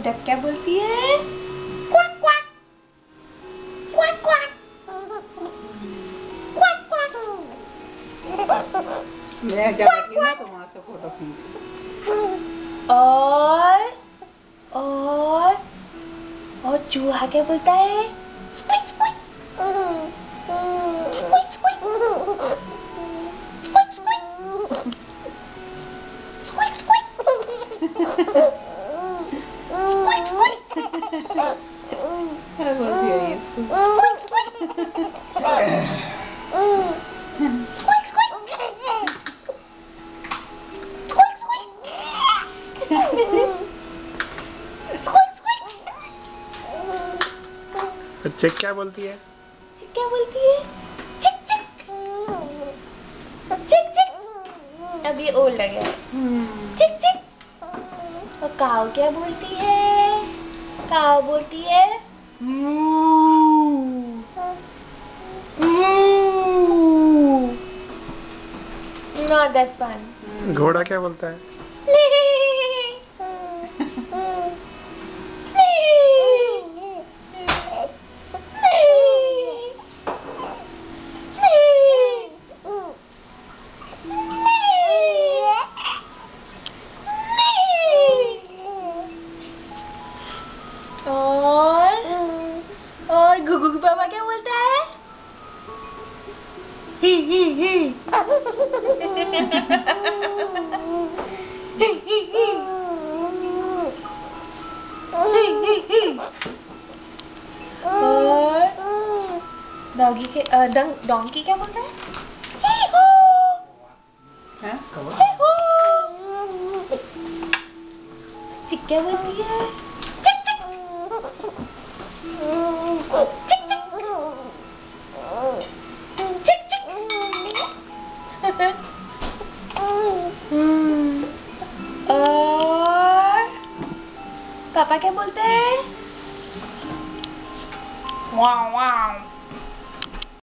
Duck क्या बोलती है? Quack quack quack quack quack quack. मैं जब बैठी ना तो वहाँ से फोटो खींच। और चूहा क्या बोलता है? Squeak squeak squeak squeak squeak squeak squeak squeak squeak क्या बोलती है ये इसको? Squeak squeak squeak squeak squeak squeak. चिक क्या बोलती है? चिक क्या बोलती है? चिक चिक चिक चिक। अब ये ओल्ड है। चिक चिक। और काऊ क्या बोलती है? काऊ बोलती है Not that fun. घोड़ा क्या बोलता है? और गुगु पापा क्या बोलता है? ही ही ही। और डॉगी के डोंकी क्या बोलता है? ही हो। हैं? ही हो। चिक क्या बोलती है? चिक चिक चिक चिक चिक चिक। और पापा क्या बोलते हैं? वाव वाव।